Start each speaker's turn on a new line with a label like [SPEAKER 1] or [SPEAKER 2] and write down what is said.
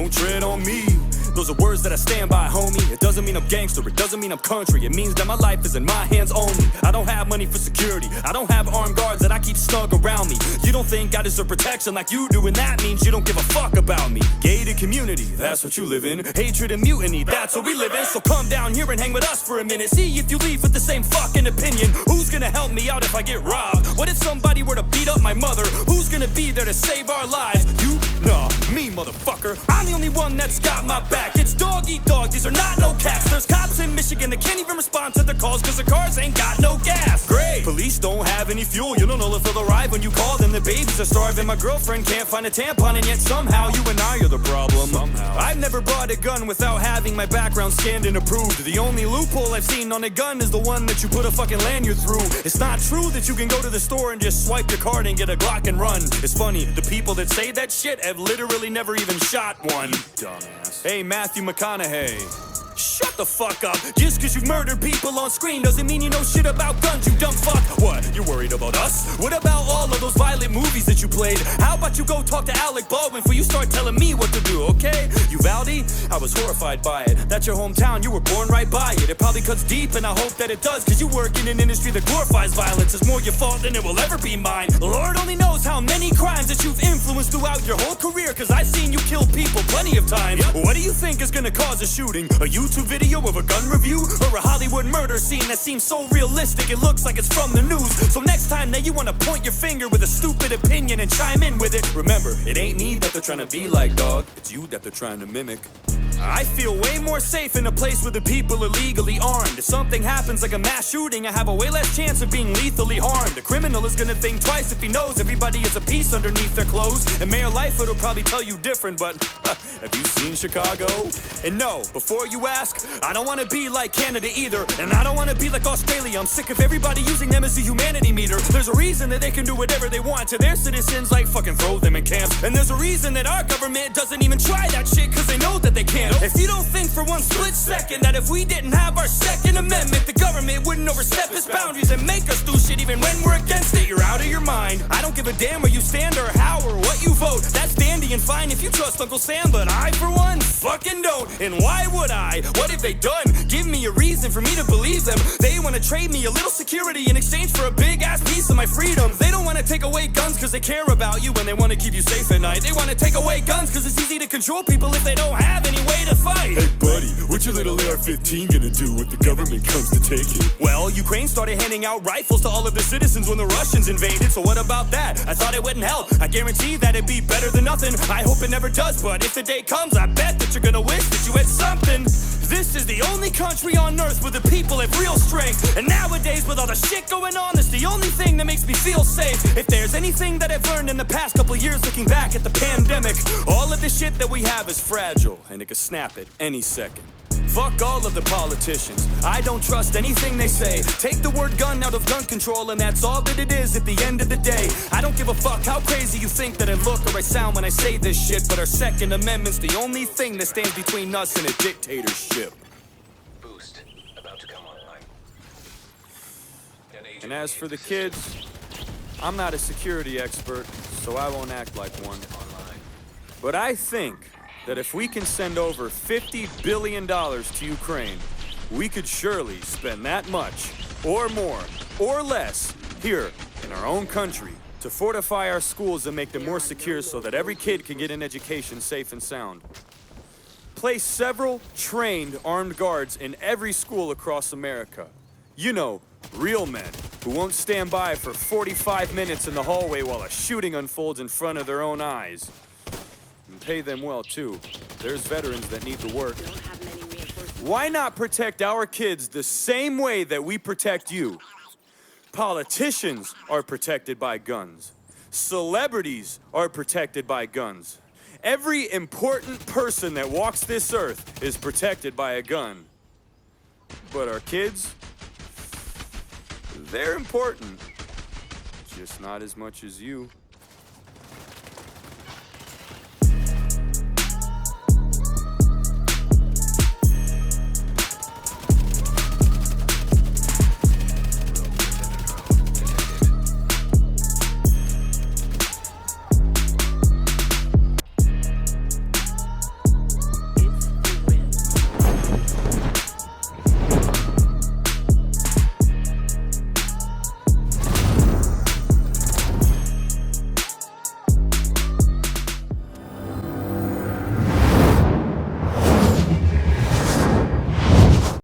[SPEAKER 1] don't tread on me. Those are words that I stand by, homie. It doesn't mean I'm gangster, it doesn't mean I'm country. It means that my life is in my hands only. I don't have money for security, I don't have armed guards that I keep snug around me. You don't think I deserve protection like you do, and that means you don't give a fuck about me. Gated community, that's what you live in. Hatred and mutiny, that's what we live in. So come down here and hang with us for a minute. See if you leave with the same fucking opinion. Who's gonna help me out if I get robbed? What if somebody were to beat up my mother? Who's gonna be there to save our lives? You? Nah, me, motherfucker. I'm the only one that's got my back. It's dog eat dog, these are not no cats. There's cops in Michigan that can't even respond to their calls cause their cars ain't got no gas. Great! Police don't have any fuel, you don't know if they'll arrive when you call them. The babies are starving, my girlfriend can't find a tampon, and yet somehow you and I are the problem. I've never bought a gun without having my background scanned and approved. The only loophole I've seen on a gun is the one that you put a fucking lanyard through. It's not true that you can go to the store and just swipe your card and get a Glock and run. It's funny, the people that say that shit have literally never even shot one. You dumbass. Hey, Matthew McConaughey. Shut the fuck up. Just cause you've murdered people on screen doesn't mean you know shit about guns, you dumb fuck. What, you're worried about us? What about all of those violent movies that you played? How about you go talk to Alec Baldwin before you start telling me what to do, okay? Uvalde? I was horrified by it. That's your hometown, you were born right by it. It probably cuts deep and I hope that it does, cause you work in an industry that glorifies violence. It's more your fault than it will ever be mine. Lord only knows how many crimes that you've influenced throughout your whole career, cause I've seen you kill people plenty of times. What do you think is gonna cause a shooting? A YouTube video of a gun review? Or a Hollywood murder scene that seems so realistic it looks like it's from the news? So next time that you wanna point your finger with a stupid opinion and chime in with it, remember, it ain't me that they're trying to be like, dog. It's you that they're trying to mimic. I feel way more safe in a place where the people are legally armed. If something happens like a mass shooting, I have a way less chance of being lethally harmed. A criminal is gonna think twice if he knows everybody is a piece underneath their clothes. And Mayor Lightfoot will probably tell you different, but have you seen Chicago? And no, before you ask, I don't wanna be like Canada either, and I don't wanna be like Australia. I'm sick of everybody using them as a humanity meter. There's a reason that they can do whatever they want to their citizens, like fucking throw them in camps. And there's a reason that our government doesn't even try that shit, cause they know that they can't. If you don't think for one split second that if we didn't have our Second Amendment, the government wouldn't overstep its boundaries and make us do shit even when we're against it, you're out of your mind. I don't give a damn where you stand or how or what you vote. That's dandy and fine if you trust Uncle Sam, but I, for one, fucking don't. And why would I? What have they done? Give me a reason for me to believe them. They wanna trade me a little security in exchange for a big ass piece of my freedom. They don't wanna take away guns cause they care about you and they wanna keep you safe at night. They wanna take away guns cause it's easy to control people if they don't have any way to fight. Hey buddy, what's your little AR-15 gonna do if the government comes to take it? Well, Ukraine started handing out rifles to all of their citizens when the Russians invaded, so what about that? I thought it wouldn't help. I guarantee that it'd be better than nothing. I hope it never does, but if the day comes, I bet that you're gonna wish that you had something. This is the only country on earth where the people have real strength. And nowadays, with all the shit going on, it's the only thing that makes me feel safe. If there's anything that I've learned in the past couple years looking back at the pandemic, all of the shit that we have is fragile, and it could snap at any second. Fuck all of the politicians. I don't trust anything they say. Take the word gun out of gun control and that's all that it is at the end of the day. I don't give a fuck how crazy you think that I look or I sound when I say this shit, but our Second Amendment's the only thing that stands between us and a dictatorship.
[SPEAKER 2] Boost about to come online.
[SPEAKER 1] And as for the kids, I'm not a security expert, so I won't act like one. But I think that if we can send over $50 billion to Ukraine, we could surely spend that much, or more, or less, here in our own country to fortify our schools and make them more secure so that every kid can get an education safe and sound. Place several trained armed guards in every school across America. You know, real men who won't stand by for 45 minutes in the hallway while a shooting unfolds in front of their own eyes. And pay them well, too. There's veterans that need the work. Why not protect our kids the same way that we protect you? Politicians are protected by guns. Celebrities are protected by guns. Every important person that walks this earth is protected by a gun. But our kids, they're important. Just not as much as you.